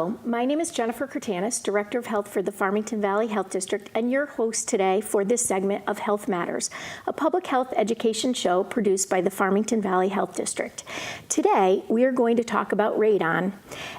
Hello, my name is Jennifer Kurtanis, Director of Health for the Farmington Valley Health District, and your host today for this segment of Health Matters, a public health education show produced by the Farmington Valley Health District. Today, we are going to talk about radon.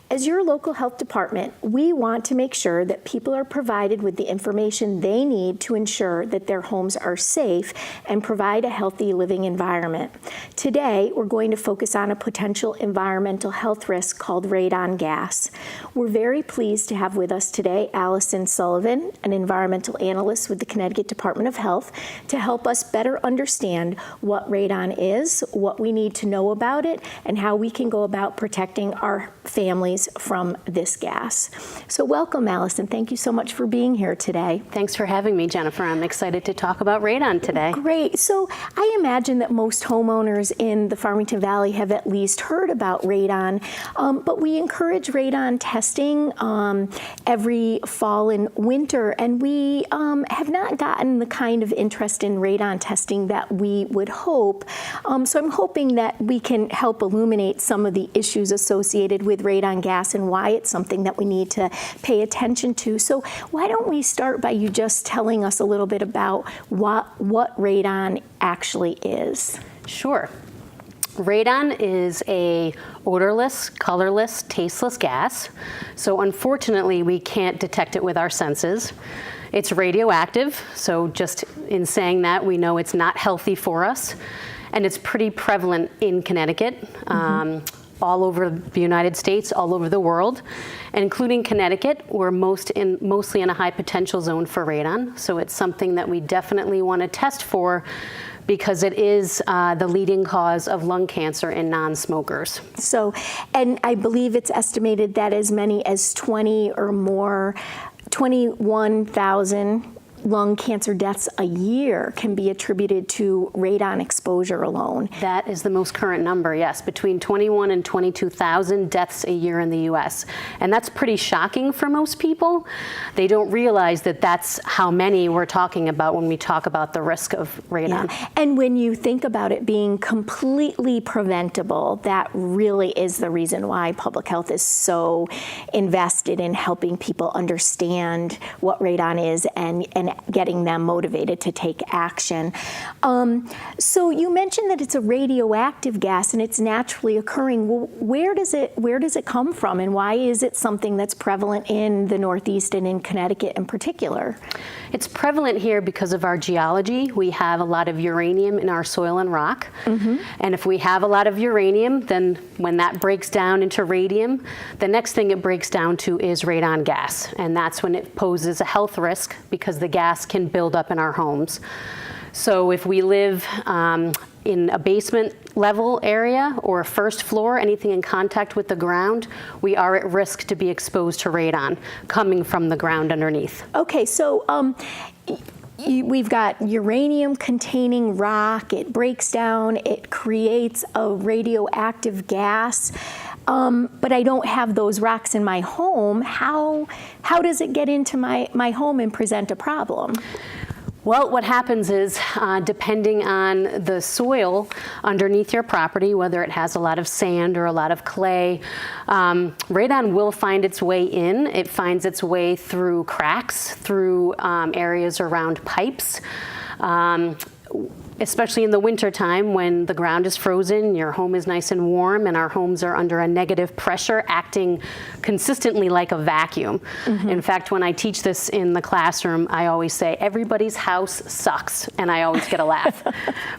As your local health department, we want to make sure that people are provided with the information they need to ensure that their homes are safe and provide a healthy living environment. Today, we're going to focus on a potential environmental health risk called radon gas. We're very pleased to have with us today Allison Sullivan, an environmental analyst with the Connecticut Department of Health, to help us better understand what radon is, what we need to know about it, and how we can go about protecting our families from this gas. So welcome, Allison. Thank you so much for being here today. Thanks for having me, Jennifer. I'm excited to talk about radon today. Great. So I imagine that most homeowners in the Farmington Valley have at least heard about radon, but we encourage radon testing every fall and winter, and we have not gotten the kind of interest in radon testing that we would hope. So I'm hoping that we can help illuminate some of the issues associated with radon gas and why it's something that we need to pay attention to. So why don't we start by you just telling us a little bit about what radon actually is? Sure. Radon is a odorless, colorless, tasteless gas. So unfortunately, we can't detect it with our senses. It's radioactive, so just in saying that, we know it's not healthy for us. And it's pretty prevalent in Connecticut. All over the United States, all over the world, including Connecticut. We're mostly in a high potential zone for radon, so it's something that we definitely want to test for because it is the leading cause of lung cancer in non-smokers. So, and I believe it's estimated that as many as 21,000 lung cancer deaths a year can be attributed to radon exposure alone. That is the most current number, yes, between 21 and 22,000 deaths a year in the US. And that's pretty shocking for most people. They don't realize that that's how many we're talking about when we talk about the risk of radon. Yeah. And when you think about it being completely preventable, that really is the reason why public health is so invested in helping people understand what radon is and getting them motivated to take action. So you mentioned that it's a radioactive gas and it's naturally occurring. Well, where does it come from, and why is it something that's prevalent in the Northeast and in Connecticut in particular? It's prevalent here because of our geology. We have a lot of uranium in our soil and rock. And if we have a lot of uranium, then when that breaks down into radium, the next thing it breaks down to is radon gas. And that's when it poses a health risk because the gas can build up in our homes. So if we live in a basement level area or a first floor, anything in contact with the ground, we are at risk to be exposed to radon coming from the ground underneath. Okay, so we've got uranium containing rock, it breaks down, it creates a radioactive gas, but I don't have those rocks in my home. How does it get into my home and present a problem? Well, what happens is, depending on the soil underneath your property, whether it has a lot of sand or a lot of clay, radon will find its way in. It finds its way through cracks, through areas around pipes. Especially in the wintertime when the ground is frozen, your home is nice and warm, and our homes are under a negative pressure acting consistently like a vacuum. In fact, when I teach this in the classroom, I always say, everybody's house sucks, and I always get a laugh.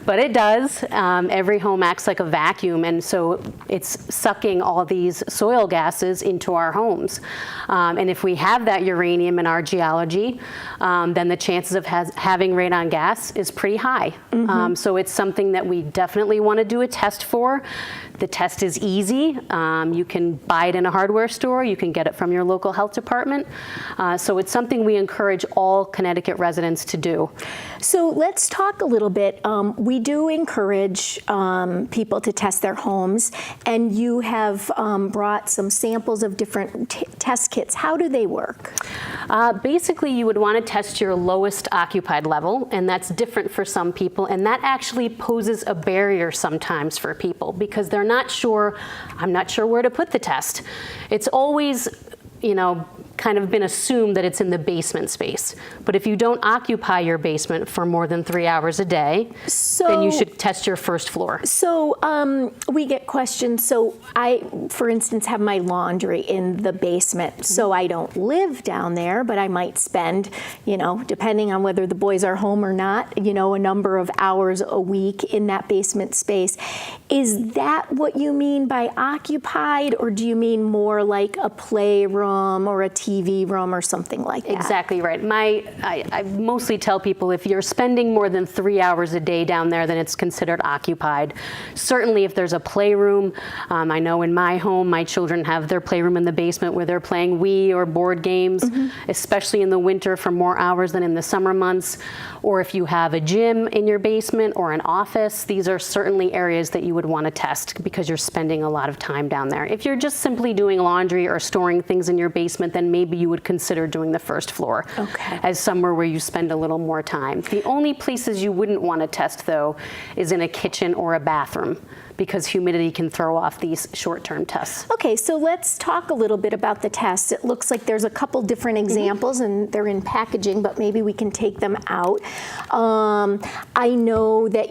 But it does. Every home acts like a vacuum, and so it's sucking all these soil gases into our homes. And if we have that uranium in our geology, then the chances of having radon gas is pretty high. So it's something that we definitely want to do a test for. The test is easy. You can buy it in a hardware store. You can get it from your local health department. So it's something we encourage all Connecticut residents to do. So let's talk a little bit. We do encourage people to test their homes, and you have brought some samples of different test kits. How do they work? Basically, you would want to test your lowest occupied level, and that's different for some people, and that actually poses a barrier sometimes for people because they're not sure, I'm not sure where to put the test. It's always kind of been assumed that it's in the basement space. But if you don't occupy your basement for more than 3 hours a day, then you should test your first floor. So we get questions. So I, for instance, have my laundry in the basement. So I don't live down there, but I might spend, depending on whether the boys are home or not, a number of hours a week in that basement space. Is that what you mean by occupied, or do you mean more like a playroom or a TV room or something like that? Exactly right. I mostly tell people if you're spending more than 3 hours a day down there, then it's considered occupied. Certainly if there's a playroom, I know in my home, my children have their playroom in the basement where they're playing Wii or board games, especially in the winter for more hours than in the summer months. Or if you have a gym in your basement or an office, these are certainly areas that you would want to test because you're spending a lot of time down there. If you're just simply doing laundry or storing things in your basement, then maybe you would consider doing the first floor as somewhere where you spend a little more time. The only places you wouldn't want to test, though, is in a kitchen or a bathroom, because humidity can throw off these short-term tests. Okay, so let's talk a little bit about the tests. It looks like there's a couple different examples and they're in packaging, but maybe we can take them out. I know that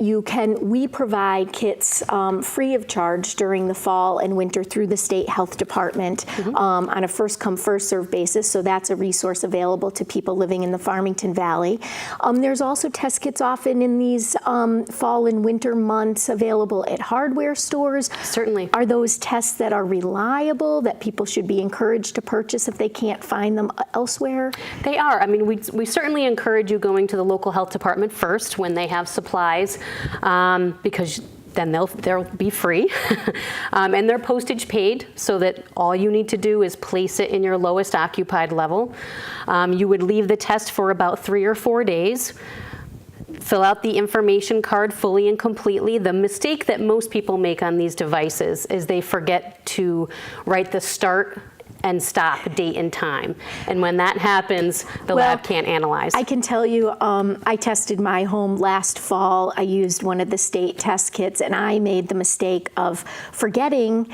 we provide kits free of charge during the fall and winter through the state health department on a first come, first served basis. So that's a resource available to people living in the Farmington Valley. There's also test kits often in these fall and winter months available at hardware stores. Certainly. Are those tests that are reliable, that people should be encouraged to purchase if they can't find them elsewhere? They are. I mean, we certainly encourage you going to the local health department first when they have supplies, because then they'll be free. And they're postage paid, so that all you need to do is place it in your lowest occupied level. You would leave the test for about 3 or 4 days. Fill out the information card fully and completely. The mistake that most people make on these devices is they forget to write the start and stop date and time. And when that happens, the lab can't analyze. I can tell you, I tested my home last fall. I used one of the state test kits, and I made the mistake of forgetting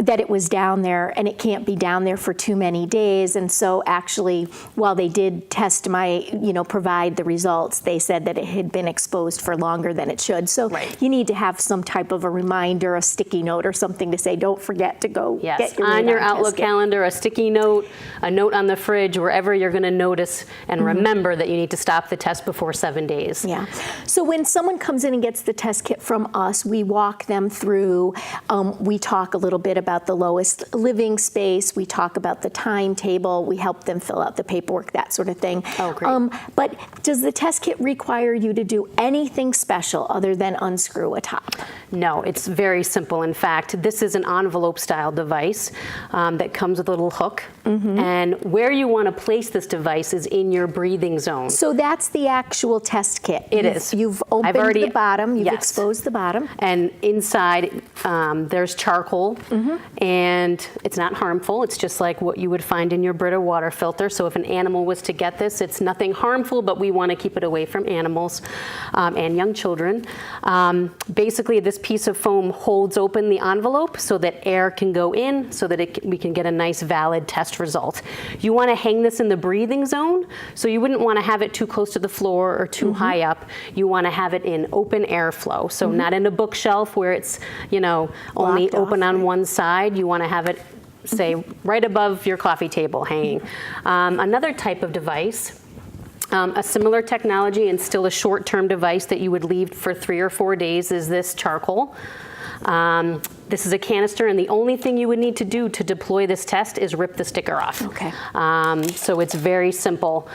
that it was down there, and it can't be down there for too many days. And so actually, while they did test provide the results, they said that it had been exposed for longer than it should. So you need to have some type of a reminder, a sticky note or something to say, don't forget to go get your on your Outlook calendar, a sticky note, a note on the fridge, wherever you're going to notice and remember that you need to stop the test before 7 days. Yeah. So when someone comes in and gets the test kit from us, we walk them through, we talk a little bit about the lowest living space. We talk about the timetable. We help them fill out the paperwork, that sort of thing. Oh, great. But does the test kit require you to do anything special other than unscrew a top? No, it's very simple. In fact, this is an envelope-style device that comes with a little hook. And where you want to place this device is in your breathing zone. So that's the actual test kit. It is. You've opened the bottom. You've exposed the bottom. And inside, there's charcoal. And it's not harmful. It's just like what you would find in your Brita water filter. So if an animal was to get this, it's nothing harmful, but we want to keep it away from animals and young children. Basically, this piece of foam holds open the envelope so that air can go in, so that we can get a nice valid test result. You want to hang this in the breathing zone, so you wouldn't want to have it too close to the floor or too high up. You want to have it in open airflow, so not in a bookshelf where it's only open on one side. You want to have it, say, right above your coffee table hanging. Another type of device, a similar technology and still a short-term device that you would leave for 3 or 4 days, is this charcoal. This is a canister, and the only thing you would need to do to deploy this test is rip the sticker off. Okay. So it's very simple.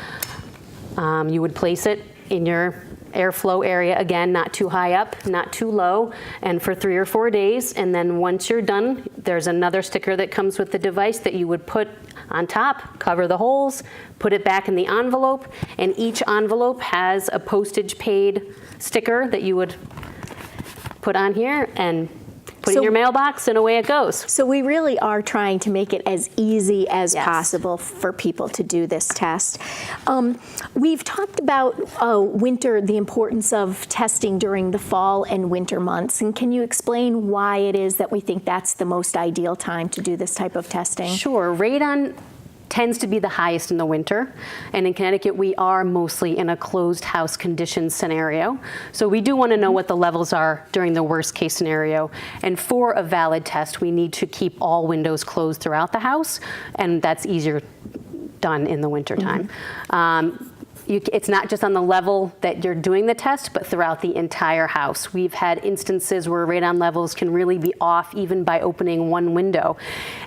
You would place it in your airflow area, again, not too high up, not too low, and for 3 or 4 days. And then once you're done, there's another sticker that comes with the device that you would put on top, cover the holes, put it back in the envelope, and each envelope has a postage paid sticker that you would put on here and put in your mailbox, and away it goes. So we really are trying to make it as easy as possible for people to do this test. We've talked about the importance of testing during the fall and winter months. And can you explain why it is that we think that's the most ideal time to do this type of testing? Sure. Radon tends to be the highest in the winter. And in Connecticut, we are mostly in a closed house condition scenario. So we do want to know what the levels are during the worst case scenario. And for a valid test, we need to keep all windows closed throughout the house, and that's easier done in the wintertime. It's not just on the level that you're doing the test, but throughout the entire house. We've had instances where radon levels can really be off even by opening one window.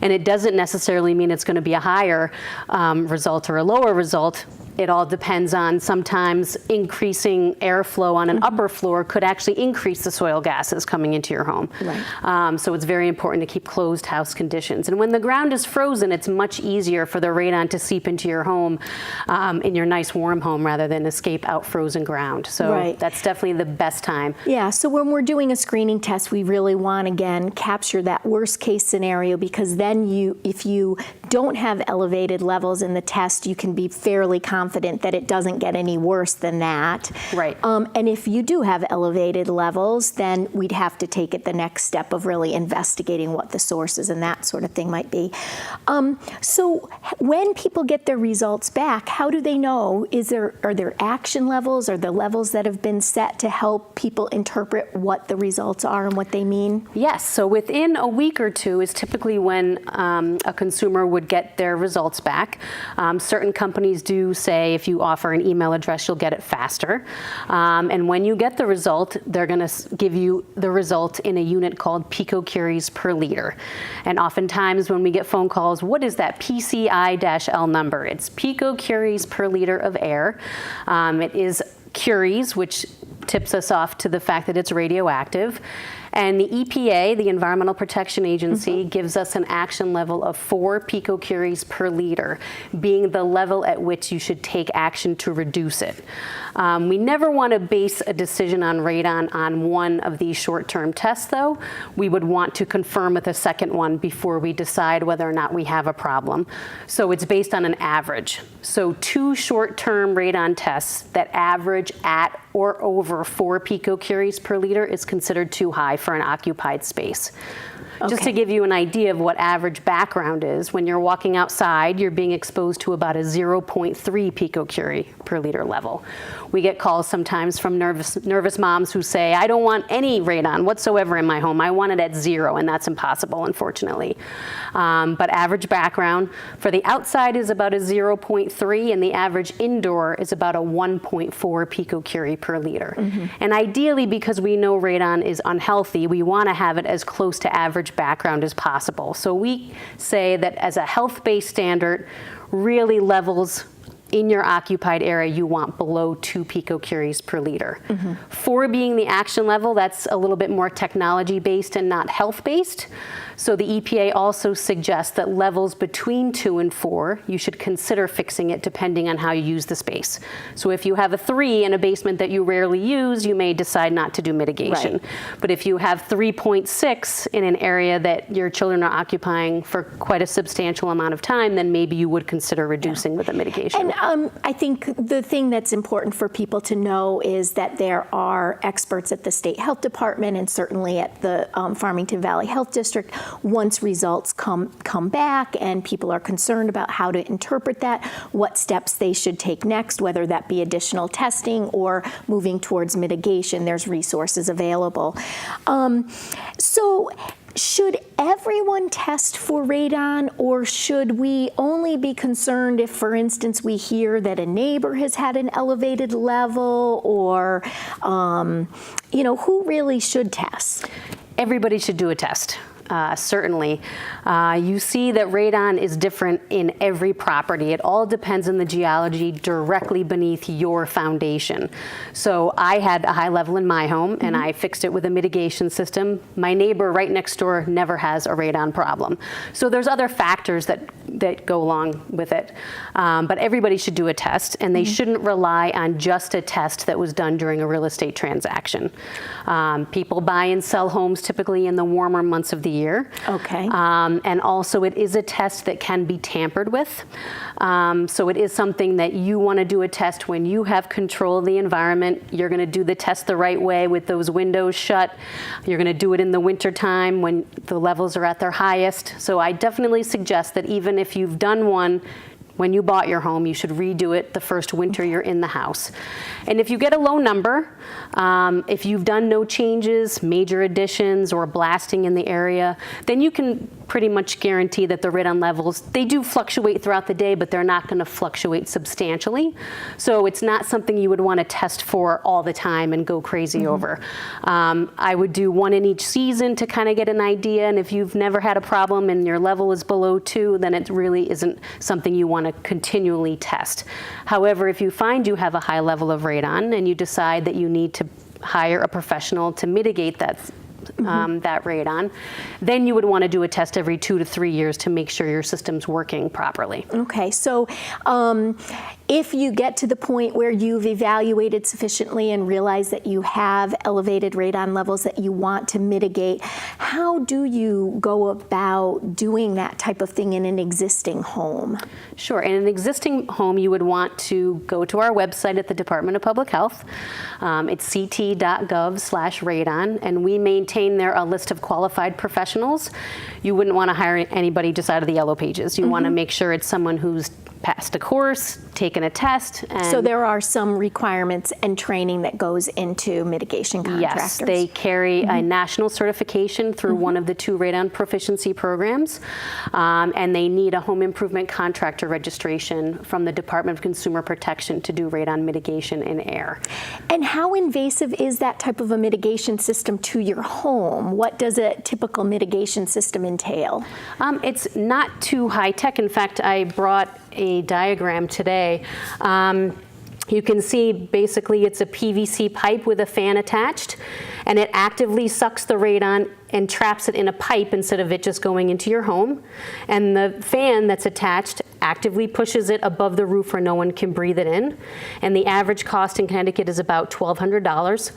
And it doesn't necessarily mean it's going to be a higher result or a lower result. It all depends on sometimes increasing airflow on an upper floor could actually increase the soil gases coming into your home. Right. So it's very important to keep closed house conditions. And when the ground is frozen, it's much easier for the radon to seep into your home in your nice warm home rather than escape out frozen ground. So that's definitely the best time. Yeah, so when we're doing a screening test, we really want, again, capture that worst case scenario, because then if you don't have elevated levels in the test, you can be fairly confident that it doesn't get any worse than that. Right. And if you do have elevated levels, then we'd have to take it the next step of really investigating what the sources and that sort of thing might be. So when people get their results back, how do they know? Are there action levels? Are there levels that have been set to help people interpret what the results are and what they mean? Yes, so within a week or two is typically when a consumer would get their results back. Certain companies do say if you offer an email address, you'll get it faster. And when you get the result, they're going to give you the result in a unit called picocuries per liter. And oftentimes when we get phone calls, what is that PCI-L number? It's picocuries per liter of air. It is curies, which tips us off to the fact that it's radioactive. And the EPA, the Environmental Protection Agency, gives us an action level of 4 picocuries per liter, being the level at which you should take action to reduce it. We never want to base a decision on radon on one of these short-term tests, though. We would want to confirm with a second one before we decide whether or not we have a problem. So it's based on an average. So 2 short-term radon tests that average at or over 4 picocuries per liter is considered too high for an occupied space. Just to give you an idea of what average background is, when you're walking outside, you're being exposed to about a 0.3 picocurie per liter level. We get calls sometimes from nervous moms who say, I don't want any radon whatsoever in my home. I want it at 0, and that's impossible, unfortunately. But average background for the outside is about a 0.3, and the average indoor is about a 1.4 picocurie per liter. And ideally, because we know radon is unhealthy, we want to have it as close to average background as possible. So we say that as a health-based standard, really levels in your occupied area you want below 2 picocuries per liter. 4 being the action level, that's a little bit more technology-based and not health-based. So the EPA also suggests that levels between 2 and 4, you should consider fixing it depending on how you use the space. So if you have a 3 in a basement that you rarely use, you may decide not to do mitigation. Right. But if you have 3.6 in an area that your children are occupying for quite a substantial amount of time, then maybe you would consider reducing with a mitigation. And I think the thing that's important for people to know is that there are experts at the State Health Department and certainly at the Farmington Valley Health District. Once results come back and people are concerned about how to interpret that, what steps they should take next, whether that be additional testing or moving towards mitigation, there's resources available. So should everyone test for radon, or should we only be concerned if, for instance, we hear that a neighbor has had an elevated level, or, who really should test? Everybody should do a test. Certainly. You see that radon is different in every property. It all depends on the geology directly beneath your foundation. So I had a high level in my home and I fixed it with a mitigation system. My neighbor right next door never has a radon problem. So there's other factors that go along with it. But everybody should do a test, and they shouldn't rely on just a test that was done during a real estate transaction. People buy and sell homes typically in the warmer months of the year. Okay. And also it is a test that can be tampered with. So it is something that you want to do a test when you have control of the environment. You're going to do the test the right way with those windows shut. You're going to do it in the winter time when the levels are at their highest. So I definitely suggest that even if you've done one when you bought your home, you should redo it the first winter you're in the house. And if you get a low number, if you've done no changes, major additions, or blasting in the area, then you can pretty much guarantee that the radon levels, they do fluctuate throughout the day, but they're not going to fluctuate substantially. So it's not something you would want to test for all the time and go crazy over. I would do one in each season to kind of get an idea, and if you've never had a problem and your level is below 2, then it really isn't something you want to continually test. However, if you find you have a high level of radon and you decide that you need to hire a professional to mitigate that that radon, then you would want to do a test every 2 to 3 years to make sure your system's working properly. Okay, so if you get to the point where you've evaluated sufficiently and realize that you have elevated radon levels that you want to mitigate, how do you go about doing that type of thing in an existing home? Sure. In an existing home, you would want to go to our website at the Department of Public Health. It's ct.gov/radon, and we maintain there a list of qualified professionals. You wouldn't want to hire anybody just out of the yellow pages. You want to make sure it's someone who's passed a course, taken a test. And so there are some requirements and training that goes into mitigation contractors. Yes, they carry a national certification through one of the 2 radon proficiency programs, and they need a home improvement contractor registration from the Department of Consumer Protection to do radon mitigation in air. And how invasive is that type of a mitigation system to your home? What does a typical mitigation system entail? It's not too high tech. In fact, I brought a diagram today. You can see basically it's a PVC pipe with a fan attached, and it actively sucks the radon and traps it in a pipe instead of it just going into your home. And the fan that's attached actively pushes it above the roof where no one can breathe it in. And the average cost in Connecticut is about $1,200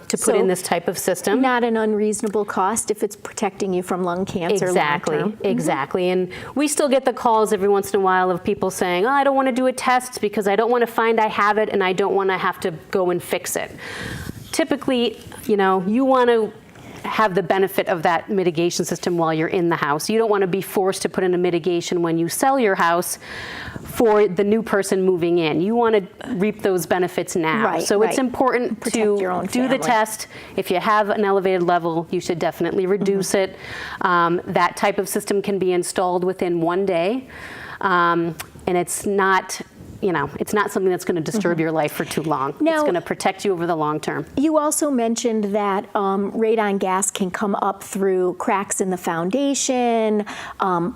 to put in this type of system. Not an unreasonable cost if it's protecting you from lung cancer. Exactly, exactly. And we still get the calls every once in a while of people saying, oh, I don't want to do a test because I don't want to find I have it and I don't want to have to go and fix it. Typically, you want to have the benefit of that mitigation system while you're in the house. You don't want to be forced to put in a mitigation when you sell your house for the new person moving in. You want to reap those benefits now. Right, so it's important to do the test. If you have an elevated level, you should definitely reduce it. That type of system can be installed within 1 day. And it's not it's not something that's going to disturb your life for too long. Now, it's going to protect you over the long term. You also mentioned that radon gas can come up through cracks in the foundation,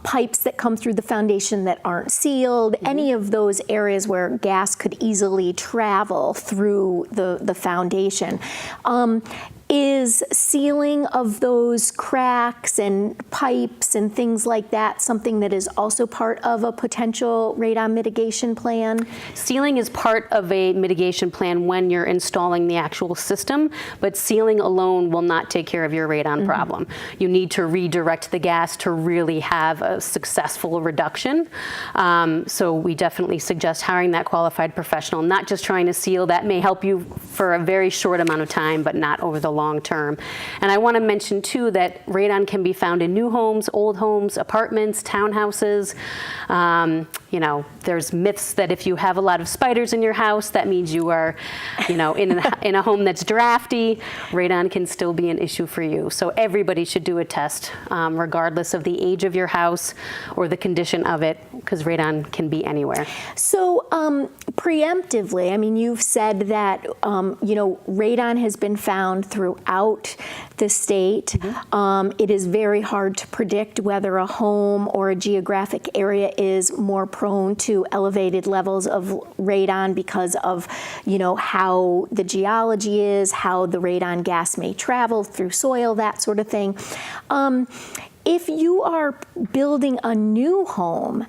pipes that come through the foundation that aren't sealed, any of those areas where gas could easily travel through the foundation. Is sealing of those cracks and pipes and things like that something that is also part of a potential radon mitigation plan? Sealing is part of a mitigation plan when you're installing the actual system, but sealing alone will not take care of your radon problem. You need to redirect the gas to really have a successful reduction. So we definitely suggest hiring that qualified professional, not just trying to seal. That may help you for a very short amount of time, but not over the long term. And I want to mention too that radon can be found in new homes, old homes, apartments, townhouses. There's myths that if you have a lot of spiders in your house, that means you are, in a home that's drafty. Radon can still be an issue for you. So everybody should do a test, regardless of the age of your house or the condition of it, because radon can be anywhere. So preemptively, you've said that, radon has been found throughout the state. It is very hard to predict whether a home or a geographic area is more prone to elevated levels of radon because of, how the geology is, how the radon gas may travel through soil, that sort of thing. If you are building a new home,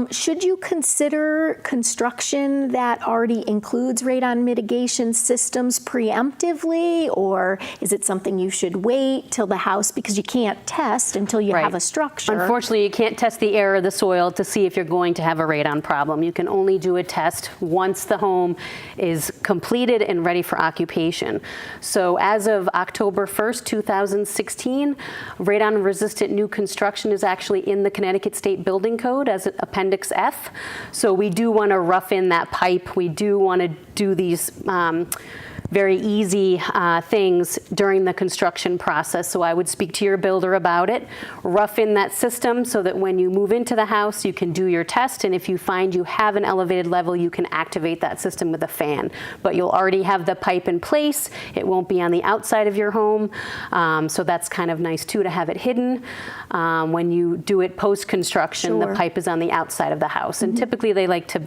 should you consider construction that already includes radon mitigation systems preemptively, or is it something you should wait till the house, because you can't test until you have a structure? Unfortunately, you can't test the air or the soil to see if you're going to have a radon problem. You can only do a test once the home is completed and ready for occupation. So as of October 1st, 2016, radon resistant consistent new construction is actually in the Connecticut State Building Code as Appendix F. So we do want to rough in that pipe. We do want to do these very easy things during the construction process. So I would speak to your builder about it, rough in that system so that when you move into the house, you can do your test. And if you find you have an elevated level, you can activate that system with a fan. But you'll already have the pipe in place. It won't be on the outside of your home. So that's kind of nice too, to have it hidden. When you do it post-construction, the pipe is on the outside of the house. And typically they like to,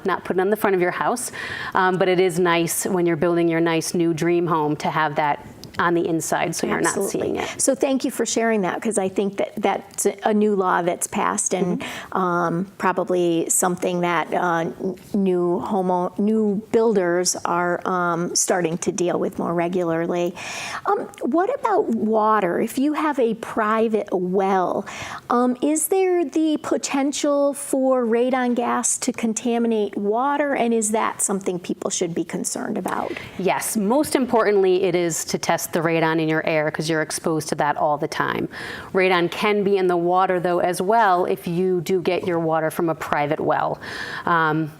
not put it on the front of your house. But it is nice when you're building your nice new dream home to have that on the inside so you're not seeing it. So thank you for sharing that, because I think that that's a new law that's passed, and probably something that new builders are starting to deal with more regularly. What about water? If you have a private well, is there the potential for radon gas to contaminate water, and is that something people should be concerned about? Yes, most importantly, it is to test the radon in your air, because you're exposed to that all the time. Radon can be in the water, though, as well, if you do get your water from a private well.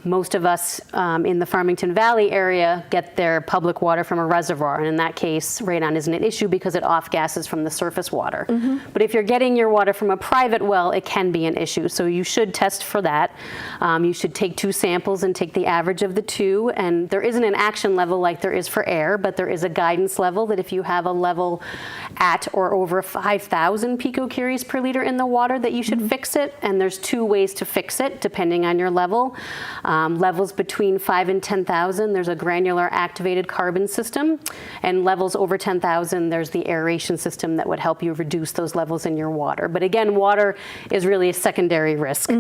Most of us in the Farmington Valley area get their public water from a reservoir, and in that case, radon isn't an issue because it off-gases from the surface water. But if you're getting your water from a private well, it can be an issue, so you should test for that. You should take 2 samples and take the average of the 2, and there isn't an action level like there is for air, but there is a guidance level that if you have a level at or over 5,000 picocuries per liter in the water, that you should fix it. And there's 2 ways to fix it depending on your level. Levels between 5 and 10,000, there's a granular activated carbon system, and levels over 10,000, there's the aeration system that would help you reduce those levels in your water. But again, water is really a secondary risk.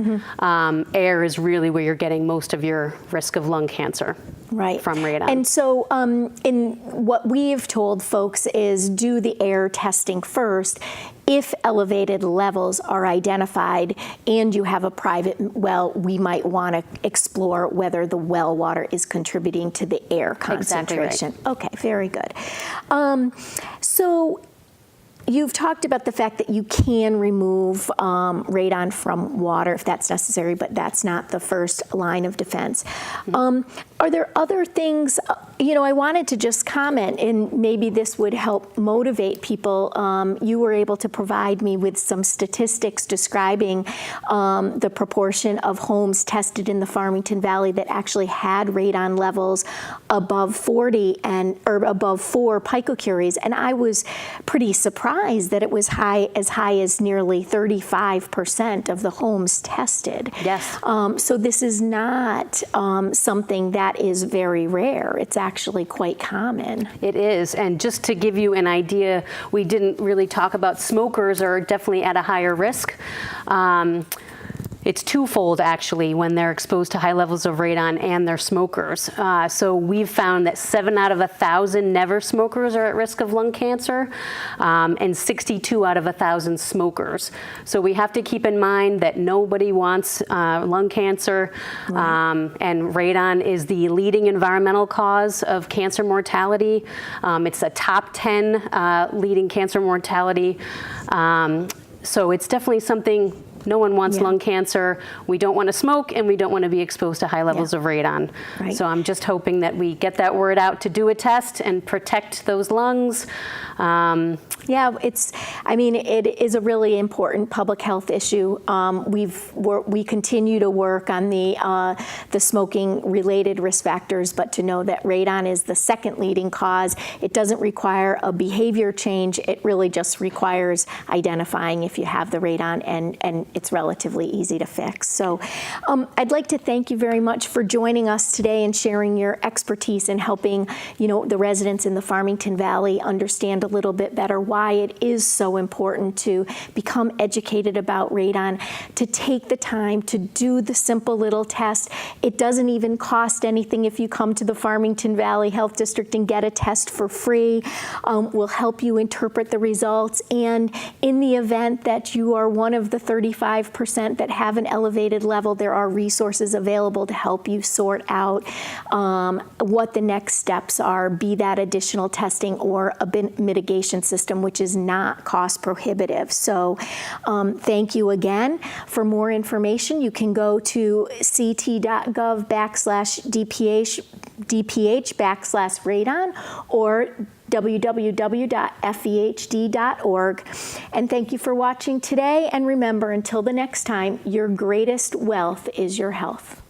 Air is really where you're getting most of your risk of lung cancer. Right. From radon. And so in what we've told folks is do the air testing first. If elevated levels are identified and you have a private well, we might want to explore whether the well water is contributing to the air concentration. Exactly right. Okay, very good. So you've talked about the fact that you can remove radon from water if that's necessary, but that's not the first line of defense. Are there other things, I wanted to just comment, and maybe this would help motivate people. You were able to provide me with some statistics describing the proportion of homes tested in the Farmington Valley that actually had radon levels above 40 or above 4 picocuries, and I was pretty surprised that it was as high as nearly 35% of the homes tested. Yes. So this is not something that is very rare. It's actually quite common. It is, and just to give you an idea, we didn't really talk about smokers are definitely at a higher risk. It's twofold, actually, when they're exposed to high levels of radon and they're smokers. So we've found that 7 out of 1,000 never smokers are at risk of lung cancer, and 62 out of 1,000 smokers. So we have to keep in mind that nobody wants lung cancer, and radon is the leading environmental cause of cancer mortality. It's a top 10 leading cancer mortality. So it's definitely something. No one wants lung cancer. We don't want to smoke, and we don't want to be exposed to high levels of radon. Right. So I'm just hoping that we get that word out to do a test and protect those lungs. It is a really important public health issue. We continue to work on the smoking-related risk factors, but to know that radon is the second leading cause, it doesn't require a behavior change. It really just requires identifying if you have the radon, and it's relatively easy to fix. So I'd like to thank you very much for joining us today and sharing your expertise in helping the residents in the Farmington Valley understand a little bit better why it is so important to become educated about radon, to take the time to do the simple little test. It doesn't even cost anything if you come to the Farmington Valley Health District and get a test for free. We'll help you interpret the results, and in the event that you are one of the 35 25% that have an elevated level, there are resources available to help you sort out what the next steps are, be that additional testing or a mitigation system, which is not cost prohibitive. So thank you again. For more information, you can go to ct.gov/DPH/radon or www.fehd.org. And thank you for watching today. And remember, until the next time, your greatest wealth is your health.